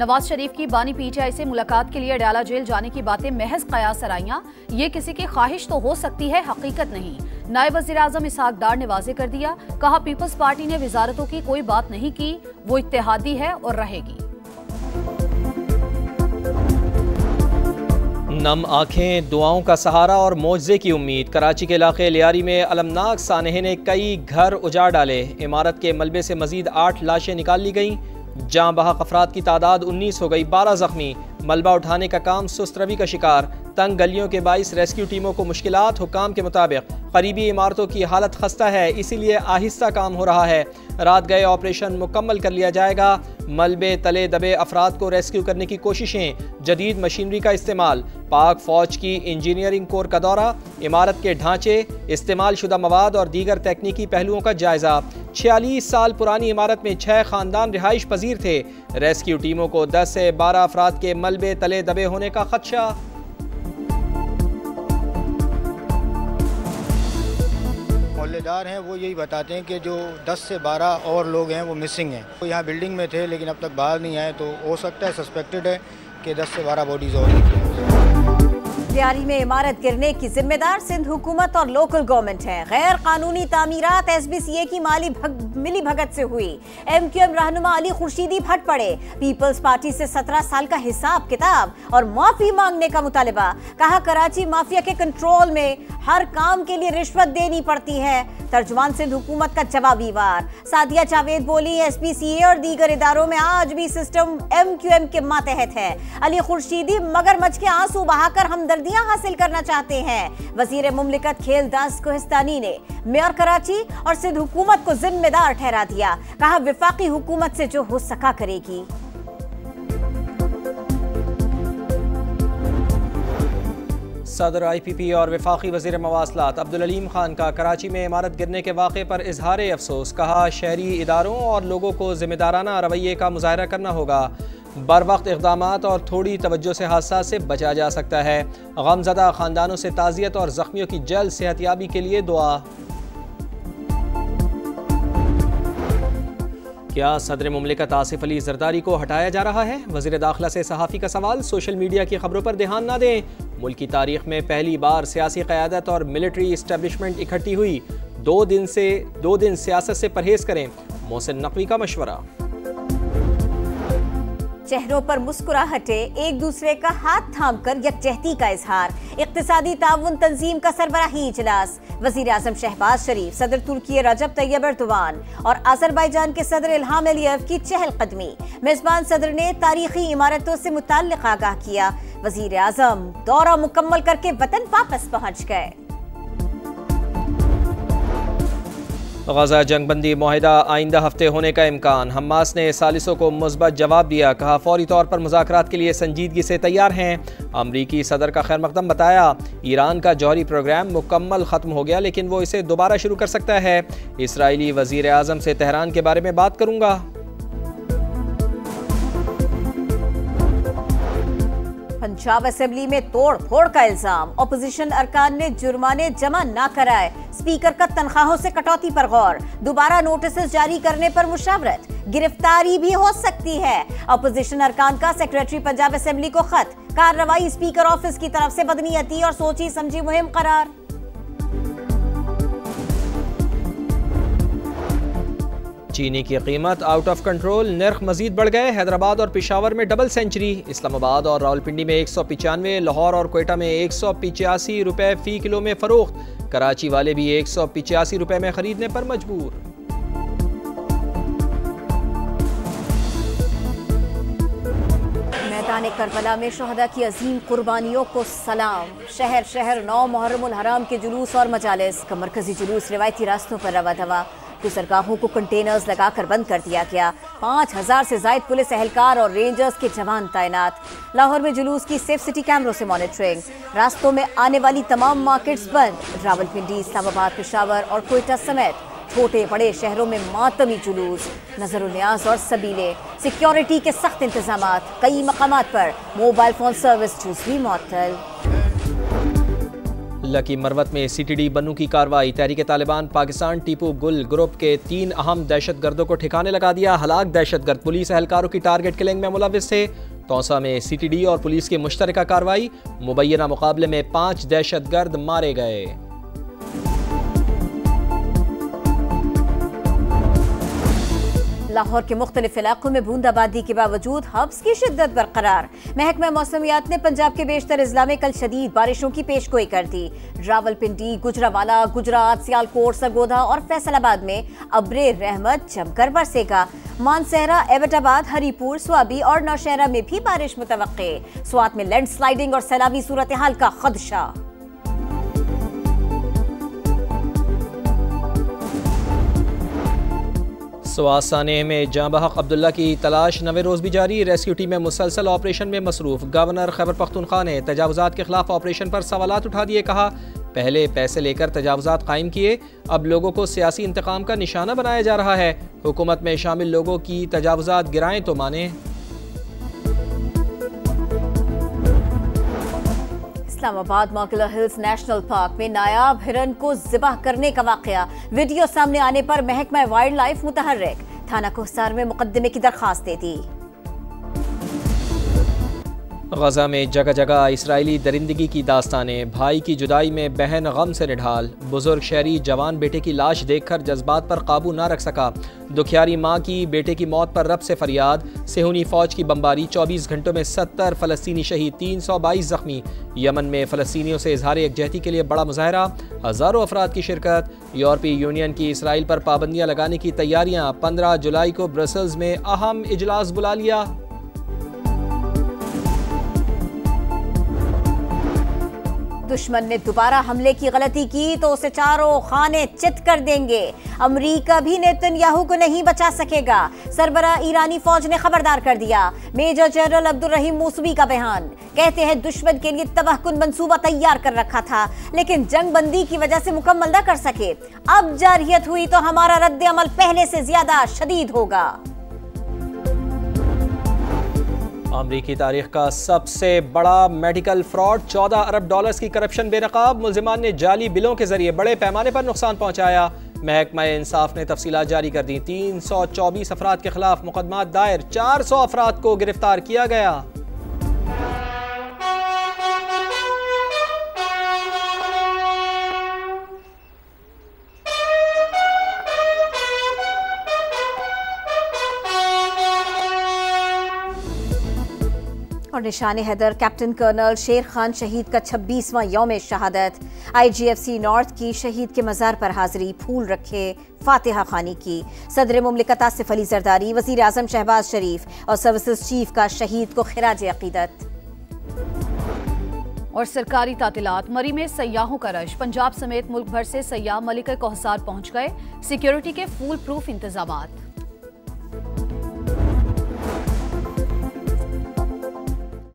नवाज शरीफ की बानी पीटीआई से मुलाकात के लिए अडयाला जेल जाने की बातें महज कयास सराइयां। ये किसी की ख्वाहिश तो हो सकती है, हकीकत नहीं। नायब वज़ीर आज़म इसहाक डार ने वाज़ेह कर दिया, कहा पीपल्स पार्टी ने वजारतों की कोई बात नहीं की, वो इत्तेहादी है और रहेगी। नम आंखें, दुआओं का सहारा और मौजज़े की उम्मीद। कराची के इलाके लियारी में अलमनाक सानहे ने कई घर उजाड़ डाले। इमारत के मलबे से मजीद 8 लाशें निकाल ली गईं। जाँ बहक अफराद की तादाद 19 हो गई, 12 जख्मी। मलबा उठाने का काम सुस्त रवि का शिकार। तंग गलियों के बाइस रेस्क्यू टीमों को मुश्किलात। हुक्काम के मुताबिक करीबी इमारतों की हालत खस्ता है, इसीलिए आहिस्ता काम हो रहा है। रात गए ऑपरेशन मुकम्मल कर लिया जाएगा। मलबे तले दबे अफराद को रेस्क्यू करने की कोशिशें, जदीद मशीनरी का इस्तेमाल। पाक फौज की इंजीनियरिंग कोर का दौरा। इमारत के ढांचे, इस्तेमाल शुदा मवाद और दीगर तकनीकी पहलुओं का जायजा। 46 साल पुरानी इमारत में 6 खानदान रिहाइश पजीर थे। रेस्क्यू टीमों को 10 से 12 अफराद के मलबे तले दबे होने का खदशा। मोहल्लेदार हैं वो यही बताते हैं कि जो 10 से 12 और लोग हैं वो मिसिंग हैं। वो यहाँ बिल्डिंग में थे लेकिन अब तक बाहर नहीं आए, तो हो सकता है, सस्पेक्टेड है कि 10 से 12 बॉडीज और निकली। लियारी में इमारत गिरने की जिम्मेदार सिंध हुकूमत और लोकल गवर्नमेंट है। गैर कानूनी तामीरात SBCA की मिली भगत से हुई। MQM रहनुमा अली खुर्शीदी फट पड़े। पीपल्स पार्टी से 17 साल का हिसाब किताब और माफी मांगने का मुतालबा। कहा कराची माफिया के कंट्रोल में, हर काम के लिए रिश्वत देनी पड़ती है। तर्जुमान सिंध हुकूमत का जवाबी वार। सादिया जावेद बोली, SBCA और दीगर इदारों में आज भी सिस्टम MQM के मातहत है। अली खुर्शीदी मगरमच्छ के आंसू बहाकर हमदर्दियां हासिल करना चाहते हैं। वजीर मुमलिकत खेलदास कोहिस्तानी ने मेयर कराची और सिंध हुकूमत को जिम्मेदार ठहरा दिया। कहा विफाकी हुकूमत से जो हो सका करेगी। सदर IPP और वफाकी वज़ीर मवासलात अब्दुल अलीम खान का कराची में इमारत गिरने के वाक़े पर इजहार अफसोस। कहा शहरी इदारों और लोगों को जिम्मेदाराना रवैये का मुजाहरा करना होगा। बर वक्त इक़दामात और थोड़ी तवज्जो से हादसा से बचा जा सकता है। गमज़दा ख़ानदानों से ताज़ियत और ज़ख्मियों की जल्द सेहतयाबी के लिए दुआ। क्या सदर मुमलिकत आसिफ अली जरदारी को हटाया जा रहा है? वज़ीर दाखिला से सहाफ़ी का सवाल। सोशल मीडिया की खबरों पर ध्यान ना दें। मुल्क की तारीख में पहली बार सियासी क़यादत और मिलिट्री इस्टेब्लिशमेंट इकट्ठी हुई। 2 दिन सियासत से परहेज करें, मोहसिन नकवी का मशवरा। चेहरों पर मुस्कुराहटे, एक दूसरे का हाथ थामकर यकजहती का इजहार। इक्तिसादी ताउन तंजीम का सरबराही इजलास। वजीर आजम शहबाज शरीफ, सदर तुर्की रजब तैयब एर्दोगान और आज़रबाईजान के सदर इल्हाम अलियव की चहलकदमी। मेजबान सदर ने तारीखी इमारतों से मुताल्लिक़ आगाह किया। वजीर आजम दौरा मुकम्मल करके वतन वापस पहुंच गए। गजा जंगबंदी मुआहिदा आइंदा हफ्ते होने का इम्कान। हमास ने सालिसों को मुस्बत जवाब दिया। कहा फौरी तौर पर मुज़ाकरात के लिए संजीदगी से तैयार हैं। अमरीकी सदर का खैर मकदम बताया, ईरान का जौहरी प्रोग्राम मुकम्मल ख़त्म हो गया लेकिन वो इसे दोबारा शुरू कर सकता है। इसराइली वज़ीर आज़म से तेहरान के बारे में बात करूँगा। पंजाब असेंबली में तोड़ फोड़ का इल्जाम। अपोजिशन अरकान ने जुर्माने जमा ना कराए। स्पीकर का तनख्वाहों से कटौती पर गौर। दोबारा नोटिस जारी करने पर मुशावरत। गिरफ्तारी भी हो सकती है। अपोजिशन अरकान का सेक्रेटरी पंजाब असेंबली को खत। कार्रवाई स्पीकर ऑफिस की तरफ से बदनीयती और सोची समझी मुहिम करार। चीनी की कीमत आउट ऑफ कंट्रोल, नर्ख मजीद बढ़ गए। हैदराबाद और पेशावर में डबल सेंचुरी। इस्लामाबाद और रावलपिंडी में 195, लाहौर और कोयटा में 185 रुपए फी किलो में फरोख्त। कराची वाले भी 185 रुपए में खरीदने पर मजबूर। मैदान करबला में शहदा की अजीम कुर्बानियों को सलाम। शहर शहर 9 मुहर्रमुल हराम के जुलूस और मजालिस का मरकजी जुलूस रिवायती रास्तों पर रवा दवा। गुजरगाहों को कंटेनर्स लगाकर बंद कर दिया गया। 5000 से जायद पुलिस एहलकार और रेंजर्स के जवान तैनात। लाहौर में जुलूस की सेफ सिटी कैमरों से मॉनिटरिंग। रास्तों में आने वाली तमाम मार्केट्स बंद। रावलपिंडी, इस्लामाबाद, पेशावर और कोयटा समेत छोटे बड़े शहरों में मातमी जुलूस। नजर-उन्याज और सबीले। सिक्योरिटी के सख्त इंतजामात। कई मकामात पर मोबाइल फोन सर्विस भी मुअत्तल। लकी मरवत में CTD बनू की कार्रवाई। तहरीक तालिबान पाकिस्तान टीपू गुल ग्रुप के 3 अहम दहशतगर्दों को ठिकाने लगा दिया। हलाक दहशतगर्द पुलिस एहलकारों की टारगेट किलिंग में मुलविस थे। तौसा में CTD और पुलिस की मुश्तरका कार्रवाई। मुबैना मुकाबले में 5 दहशतगर्द मारे गए। लाहौर के मुख्तलिफ इलाकों में बूंदाबांदी के बावजूद हब्स की शिद्दत बरकरार। महकमा मौसमियात ने पंजाब के बेशतर अजला में कल शदीद बारिशों की पेशगोई कर दी। रावलपिंडी, गुजरावाला, गुजरात, सियालकोट, सरगोधा और फैसलाबाद में अब्रे रहमत जमकर बरसेगा। मानसहरा, एबटाबाद, हरीपुर, स्वाबी और नौशहरा में भी बारिश मुतवक्के। स्वात में लैंडस्लाइडिंग और सैलाबी सूरत हाल का खदशा। स्वात सानेह में जांबहक अब्दुल्ला की तलाश 9वें रोज़ भी जारी। रेस्क्यू टीमें मुसलसल ऑपरेशन में मसरूफ। गवर्नर खैबर पख्तूनख्वा ने तजावुजात के खिलाफ ऑपरेशन पर सवालात उठा दिए। कहा, पहले पैसे लेकर तजावुजात कायम किए, अब लोगों को सियासी इंतकाम का निशाना बनाया जा रहा है। हुकूमत में शामिल लोगों की तजावुजात गिराएं तो माने। इस्लामाबाद मौकिला हिल्स नेशनल पार्क में नायाब हिरन को ज़िबाह करने का वाकया। वीडियो सामने आने पर महकमा वाइल्ड लाइफ मुतहर्रिक। थाना कोहसार में मुकदमे की दरखास्त दे दी। गजा में जगह जगह इसराइली दरिंदगी की दास्तानें। भाई की जुदाई में बहन गम से निढाल। बुजुर्ग शहरी जवान बेटे की लाश देखकर जज्बात पर काबू ना रख सका। दुखियारी माँ की बेटे की मौत पर रब से फरियाद। सेहूनी फौज की बमबारी। 24 घंटों में 70 फ़लस्तीनी शहीद, 322 जख्मी। यमन में फ़लस्तीनियों से इजहार यकजहती के लिए बड़ा मुजाहरा। हज़ारों अफराद की शिरकत। यूरोपीय यूनियन की इसराइल पर पाबंदियाँ लगाने की तैयारियाँ। 15 जुलाई को ब्रसल्स में अहम इजलास बुला लिया। दुश्मन ने दोबारा हमले की गलती की तो उसे चारों खाने चित कर देंगे। अमरीका भी नेतन्याहू को नहीं बचा सकेगा। सरबरा ईरानी फौज ने खबरदार कर दिया। मेजर जनरल अब्दुल रहीम मूसवी का बयान। कहते हैं दुश्मन के लिए तबाहकुन मंसूबा तैयार कर रखा था, लेकिन जंग बंदी की वजह से मुकम्मल न कर सके। अब जारियत हुई तो हमारा रद्द अमल पहले से ज्यादा शदीद होगा। अमरीकी तारीख का सबसे बड़ा मेडिकल फ्रॉड। 14 अरब डॉलर्स की करप्शन बेनकाब। मुल्जिमान ने जाली बिलों के जरिए बड़े पैमाने पर नुकसान पहुंचाया। महकमा इंसाफ ने तफसीलात जारी कर दी। 324 अफराद के खिलाफ मुकदमा दायर। 400 अफराद को गिरफ्तार किया गया। और निशाने हैदर कैप्टन कर्नल शेर खान शहीद का 26वां यौम शहादत। IGFC नॉर्थ की शहीद के मज़ार पर हाजिरी, फूल रखे, फातिहा खानी की। सदर मुमलिकत आसिफ अली जरदारी, वज़ीर आज़म शहबाज शरीफ और सर्विसेज चीफ का शहीद को खिराज अकीदत। और सरकारी तातीलात। मरी में सयाहों का रश। पंजाब समेत मुल्क भर से सयाह मलिक कोहसार पहुंच गए। सिक्योरिटी के फूल प्रूफ इंतजामात।